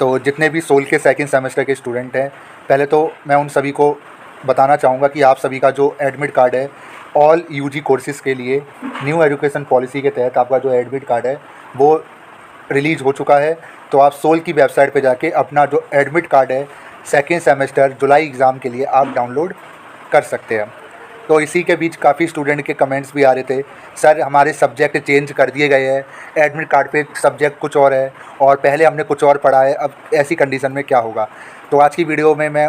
तो जितने भी सोल के सेकंड सेमेस्टर के स्टूडेंट हैं, पहले तो मैं उन सभी को बताना चाहूँगा कि आप सभी का जो एडमिट कार्ड है ऑल यूजी कोर्सेज़ के लिए न्यू एजुकेशन पॉलिसी के तहत आपका जो एडमिट कार्ड है वो रिलीज़ हो चुका है। तो आप सोल की वेबसाइट पे जाके अपना जो एडमिट कार्ड है सेकंड सेमेस्टर जुलाई एग्ज़ाम के लिए आप डाउनलोड कर सकते हैं। तो इसी के बीच काफ़ी स्टूडेंट के कमेंट्स भी आ रहे थे, सर हमारे सब्जेक्ट चेंज कर दिए गए हैं, एडमिट कार्ड पे सब्जेक्ट कुछ और है और पहले हमने कुछ और पढ़ा है, अब ऐसी कंडीशन में क्या होगा। तो आज की वीडियो में मैं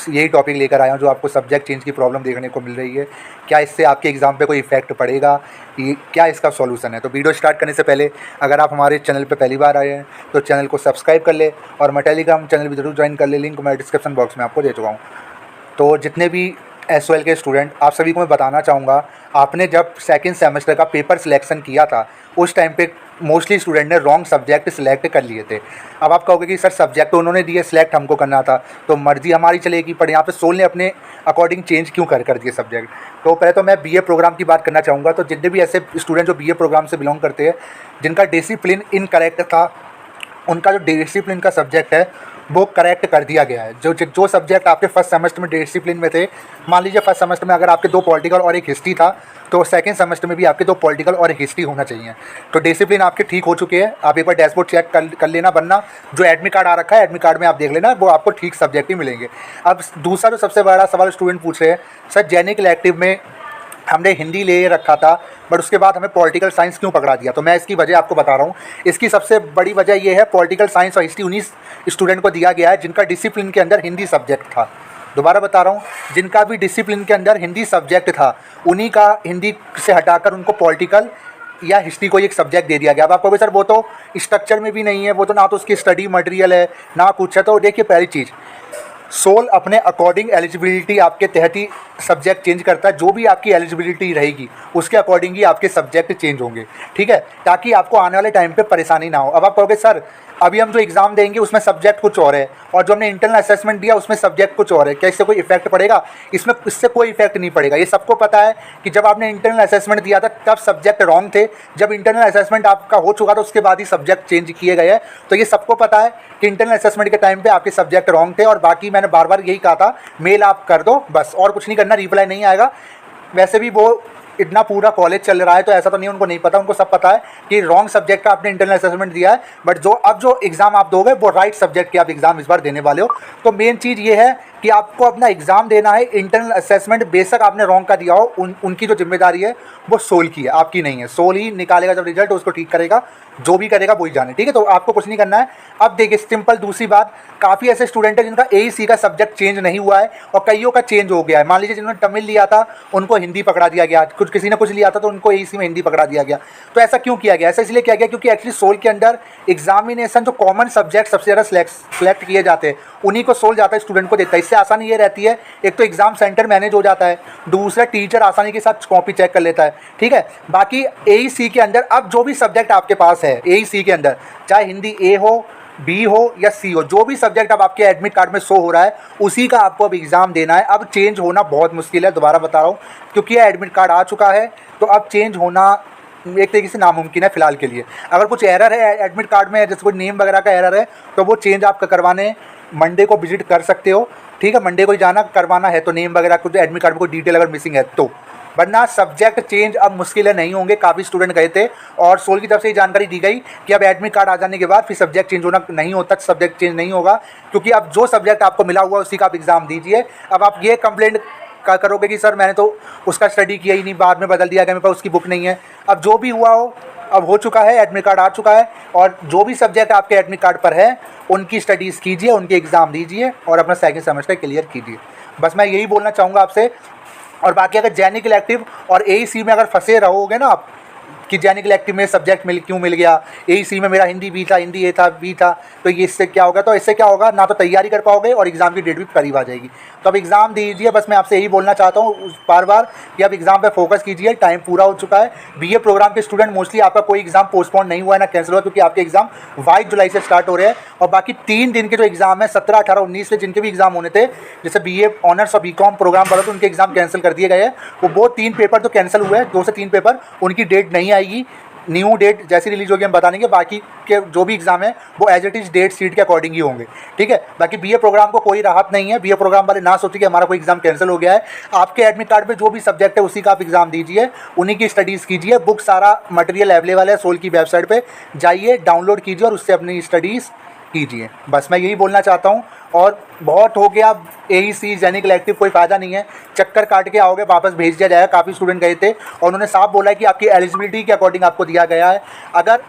यही टॉपिक लेकर आया हूँ जो आपको सब्जेक्ट चेंज की प्रॉब्लम देखने को मिल रही है। क्या इससे आपके एग्ज़ाम पे कोई इफेक्ट पड़ेगा, क्या इसका सॉल्यूशन है। तो वीडियो स्टार्ट करने से पहले अगर आप हमारे चैनल पे पहली बार आए हैं तो चैनल को सब्सक्राइब कर ले और मैं टेलीग्राम चैनल भी ज़रूर ज्वाइन कर ले, लिंक मैं डिस्क्रिप्शन बॉक्स में आपको दे चुका हूँ। तो जितने भी एसओएल के स्टूडेंट, आप सभी को मैं बताना चाहूँगा, आपने जब सेकंड सेमेस्टर का पेपर सिलेक्शन किया था उस टाइम पे मोस्टली स्टूडेंट ने रॉन्ग सब्जेक्ट सिलेक्ट कर लिए थे। अब आप कहोगे कि सर सब्जेक्ट तो उन्होंने दिए, सिलेक्ट हमको करना था, तो मर्ज़ी हमारी चलेगी, पर यहाँ पे सोल ने अपने अकॉर्डिंग चेंज क्यों कर दिए सब्जेक्ट। तो पहले तो मैं बीए प्रोग्राम की बात करना चाहूँगा। तो जितने भी ऐसे स्टूडेंट जो बीए प्रोग्राम से बिलोंग करते हैं जिनका डिसिप्लिन इनकरेक्ट था, उनका जो डिसिप्लिन का सब्जेक्ट है वो करेक्ट कर दिया गया है। जो सब्जेक्ट आपके फर्स्ट सेमेस्टर में डिसिप्लिन में थे, मान लीजिए फर्स्ट सेमेस्टर में अगर आपके 2 पॉलिटिकल और 1 हिस्ट्री था, तो सेकंड सेमेस्टर में भी आपके 2 पॉलिटिकल और 1 हिस्ट्री होना चाहिए। तो डिसिप्लिन आपके ठीक हो चुके हैं। आप एक बार डैशबोर्ड चेक कर लेना, वरना जो एडमिट कार्ड आ रखा है एडमिट कार्ड में आप देख लेना, वो आपको ठीक सब्जेक्ट ही मिलेंगे। अब दूसरा जो सबसे बड़ा सवाल स्टूडेंट पूछ रहे हैं, सर जेनिक इलेक्टिव में हमने हिंदी ले रखा था बट उसके बाद हमें पॉलिटिकल साइंस क्यों पकड़ा दिया। तो मैं इसकी वजह आपको बता रहा हूँ। इसकी सबसे बड़ी वजह ये है, पॉलिटिकल साइंस और हिस्ट्री उन्हीं स्टूडेंट को दिया गया है जिनका डिसिप्लिन के अंदर हिंदी सब्जेक्ट था। दोबारा बता रहा हूँ, जिनका भी डिसिप्लिन के अंदर हिंदी सब्जेक्ट था उन्हीं का हिंदी से हटाकर उनको पॉलिटिकल या हिस्ट्री को एक सब्जेक्ट दे दिया गया। अब आप कहोगे सर वो तो स्ट्रक्चर में भी नहीं है, वो तो ना तो उसकी स्टडी मटेरियल है ना कुछ है। तो देखिए, पहली चीज़, सोल अपने अकॉर्डिंग एलिजिबिलिटी आपके तहत ही सब्जेक्ट चेंज करता है। जो भी आपकी एलिजिबिलिटी रहेगी उसके अकॉर्डिंग ही आपके सब्जेक्ट चेंज होंगे, ठीक है, ताकि आपको आने वाले टाइम पे परेशानी ना हो। अब आप कहोगे सर अभी हम जो एग्ज़ाम देंगे उसमें सब्जेक्ट कुछ और है और जो हमने इंटरनल असेसमेंट दिया उसमें सब्जेक्ट कुछ और है, क्या इससे कोई इफेक्ट पड़ेगा? इससे कोई इफेक्ट नहीं पड़ेगा। ये सबको पता है कि जब आपने इंटरनल असेसमेंट दिया था तब सब्जेक्ट रॉन्ग थे, जब इंटरनल असेसमेंट आपका हो चुका था उसके बाद ही सब्जेक्ट चेंज किए गए हैं। तो ये सबको पता है कि इंटरनल असेसमेंट के टाइम पे आपके सब्जेक्ट रॉन्ग थे। और बाकी मैंने बार बार यही कहा था, मेल आप कर दो बस, और कुछ नहीं करना, रिप्लाई नहीं आएगा। वैसे भी वो इतना पूरा कॉलेज चल रहा है तो ऐसा तो नहीं उनको नहीं पता, उनको सब पता है कि रॉन्ग सब्जेक्ट का आपने इंटरनल असेसमेंट दिया है, बट जो एग्ज़ाम आप दोगे वो राइट सब्जेक्ट के आप एग्ज़ाम इस बार देने वाले हो। तो मेन चीज़ ये है कि आपको अपना एग्ज़ाम देना है। इंटरनल असेसमेंट बेशक आपने रॉन्ग का दिया हो, उनकी जो जिम्मेदारी है वो सोल की है, आपकी नहीं है। सोल ही निकालेगा जब रिजल्ट, उसको ठीक करेगा, जो भी करेगा वही जाने, ठीक है। तो आपको कुछ नहीं करना है। अब देखिए सिंपल दूसरी बात, काफ़ी ऐसे स्टूडेंट हैं जिनका एईसी का सब्जेक्ट चेंज नहीं हुआ है और कईयों का चेंज हो गया है। मान लीजिए जिन्होंने तमिल लिया था उनको हिंदी पकड़ा दिया गया, किसी ने कुछ लिया था तो उनको एईसी में हिंदी पकड़ा दिया गया। तो ऐसा क्यों किया गया? ऐसा इसलिए किया गया क्योंकि एक्चुअली सोल के अंदर एग्जामिनेशन जो कॉमन सब्जेक्ट सबसे ज़्यादा सेलेक्ट किए जाते हैं उन्हीं को सोल जाता है, स्टूडेंट को देता है। इससे आसानी ये रहती है, एक तो एग्जाम सेंटर मैनेज हो जाता है, दूसरा टीचर आसानी के साथ कॉपी चेक कर लेता है, ठीक है। बाकी एईसी के अंदर अब जो भी सब्जेक्ट आपके पास है एईसी के अंदर, चाहे हिंदी ए हो, बी हो या सी हो, जो भी सब्जेक्ट अब आपके एडमिट कार्ड में शो हो रहा है उसी का आपको अब एग्ज़ाम देना है। अब चेंज होना बहुत मुश्किल है, दोबारा बता रहा हूँ, क्योंकि ये एडमिट कार्ड आ चुका है तो अब चेंज होना एक तरीके से नामुमकिन है फिलहाल के लिए। अगर कुछ एरर है एडमिट कार्ड में, जैसे कोई नेम वगैरह का एरर है, तो वो चेंज आप करवाने मंडे को विजिट कर सकते हो, ठीक है। मंडे को ही जाना, करवाना है तो नेम वगैरह कुछ एडमिट कार्ड में कोई डिटेल अगर मिसिंग है तो, वरना सब्जेक्ट चेंज अब मुश्किल है, नहीं होंगे। काफ़ी स्टूडेंट गए थे और सोल की तरफ से ये जानकारी दी गई कि अब एडमिट कार्ड आ जाने के बाद फिर सब्जेक्ट चेंज होना नहीं होता, सब्जेक्ट चेंज नहीं होगा, क्योंकि अब जो सब्जेक्ट आपको मिला हुआ है उसी का आप एग्ज़ाम दीजिए। अब आप ये कंप्लेंट करोगे कि सर मैंने तो उसका स्टडी किया ही नहीं, बाद में बदल दिया गया, मेरे पास उसकी बुक नहीं है। अब जो भी हुआ हो, अब हो चुका है, एडमिट कार्ड आ चुका है और जो भी सब्जेक्ट आपके एडमिट कार्ड पर है उनकी स्टडीज़ कीजिए, उनके एग्ज़ाम दीजिए और अपना सेकंड सेमेस्टर क्लियर कीजिए। बस मैं यही बोलना चाहूँगा आपसे। और बाकी अगर जेनिक इलेक्टिव और एईसी में अगर फंसे रहोगे ना आप कि जेनिक इलेक्टिव में सब्जेक्ट क्यों मिल गया, एईसी में मेरा हिंदी बी था, हिंदी ए था, बी था, तो ये इससे क्या होगा? तो इससे क्या होगा, ना तो तैयारी कर पाओगे और एग्ज़ाम की डेट भी करीब आ जाएगी। तो अब एग्ज़ाम दीजिए। बस मैं आपसे यही बोलना चाहता हूँ बार बार कि आप एग्ज़ाम पे फोकस कीजिए, टाइम पूरा हो चुका है। बीए प्रोग्राम के स्टूडेंट मोस्टली आपका कोई एग्ज़ाम पोस्टपोन नहीं हुआ है ना कैंसिल हुआ, क्योंकि आपके एग्ज़ाम 22 जुलाई से स्टार्ट हो रहे हैं और बाकी 3 दिन के जो एग्ज़ाम है 17, 18, 19 से जिनके भी एग्ज़ाम होने थे, जैसे बीए ऑनर्स और बीकॉम प्रोग्राम वालों, तो उनके एग्ज़ाम कैंसिल कर दिए गए हैं। वो 3 पेपर तो कैंसिल हुए हैं, 2 से 3 पेपर, उनकी डेट नहीं आएगी। न्यू डेट जैसी रिलीज होगी हम बता देंगे। बाकी के जो भी एग्ज़ाम है वो as it is date sheet के अकॉर्डिंग ही होंगे, ठीक है। बाकी बीए प्रोग्राम को कोई राहत नहीं है, बीए प्रोग्राम वाले ना सोचिए कि हमारा कोई एग्ज़ाम कैंसिल हो गया है। आपके एडमिट कार्ड पे जो भी सब्जेक्ट है उसी का आप एग्ज़ाम दीजिए, उन्हीं की स्टडीज़ कीजिए। बुक सारा मटेरियल अवेलेबल है सोल की वेबसाइट पर, जाइए डाउनलोड कीजिए और उससे अपनी स्टडीज़ कीजिए। बस मैं यही बोलना चाहता हूँ। और बहुत हो गया AEC जेनिक इलेक्टिव, कोई फ़ायदा नहीं है, चक्कर काट के आओगे वापस भेज दिया जाएगा। काफ़ी स्टूडेंट गए थे और उन्होंने साफ बोला है कि आपकी एलिजिबिलिटी के अकॉर्डिंग आपको दिया गया है। अगर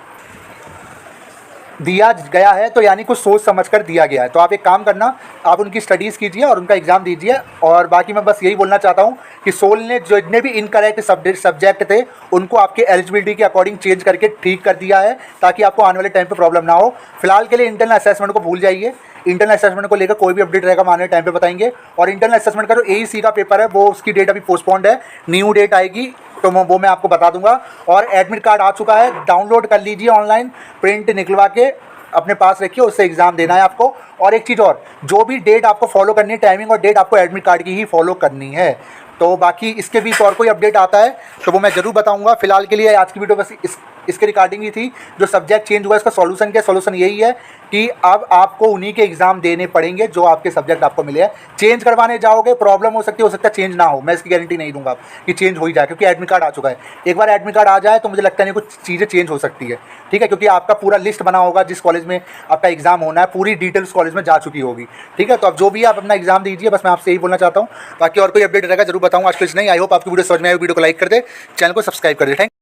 दिया गया है तो यानी कुछ सोच समझ कर दिया गया है। तो आप एक काम करना, आप उनकी स्टडीज़ कीजिए और उनका एग्ज़ाम दीजिए। और बाकी मैं बस यही बोलना चाहता हूँ कि सोल ने जितने भी इनकरेक्ट सब्जेक्ट थे उनको आपके एलिजिबिलिटी के अकॉर्डिंग चेंज करके ठीक कर दिया है, ताकि आपको आने वाले टाइम पे प्रॉब्लम ना हो। फिलहाल के लिए इंटरनल असेसमेंट को भूल जाइए। इंटरनल असेसमेंट को लेकर कोई भी अपडेट रहेगा हम आने वाले टाइम पे बताएंगे। और इंटरनल असेसमेंट का जो AEC का पेपर है वो उसकी डेट अभी पोस्टपोन्ड है, न्यू डेट आएगी तो वो मैं आपको बता दूंगा। और एडमिट कार्ड आ चुका है, डाउनलोड कर लीजिए ऑनलाइन, प्रिंट निकलवा के अपने पास रखिए, उससे एग्ज़ाम देना है आपको। और एक चीज़ और, जो भी डेट आपको फॉलो करनी है, टाइमिंग और डेट आपको एडमिट कार्ड की ही फॉलो करनी है। तो बाकी इसके बीच और कोई अपडेट आता है तो वो मैं ज़रूर बताऊंगा। फिलहाल के लिए आज की वीडियो बस इसके रिगार्डिंग ही थी। जो सब्जेक्ट चेंज हुआ इसका सॉल्यूशन क्या, सॉल्यूशन यही है कि अब आपको उन्हीं के एग्ज़ाम देने पड़ेंगे जो आपके सब्जेक्ट आपको मिले हैं। चेंज करवाने जाओगे प्रॉब्लम हो सकती है, चेंज ना हो, मैं इसकी गारंटी नहीं दूंगा कि चेंज हो ही जाए, क्योंकि एडमिट कार्ड आ चुका है। एक बार एडमिट कार्ड आ जाए तो मुझे लगता नहीं कुछ चीज़ें चेंज हो सकती है, ठीक है, क्योंकि आपका पूरा लिस्ट बना होगा जिस कॉलेज में आपका एग्ज़ाम होना है, पूरी डिटेल्स कॉलेज में जा चुकी होगी, ठीक है। तो अब जो भी आप अपना एग्ज़ाम दीजिए, बस मैं आपसे यही बोलना चाहता हूँ। बाकी और कोई अपडेट रहेगा जरूर बताऊँगा। आज कुछ नहीं, आई होप आपकी वीडियो समझ में आए। वीडियो को लाइक कर दे, चैनल को सब्सक्राइब कर दे। थैंक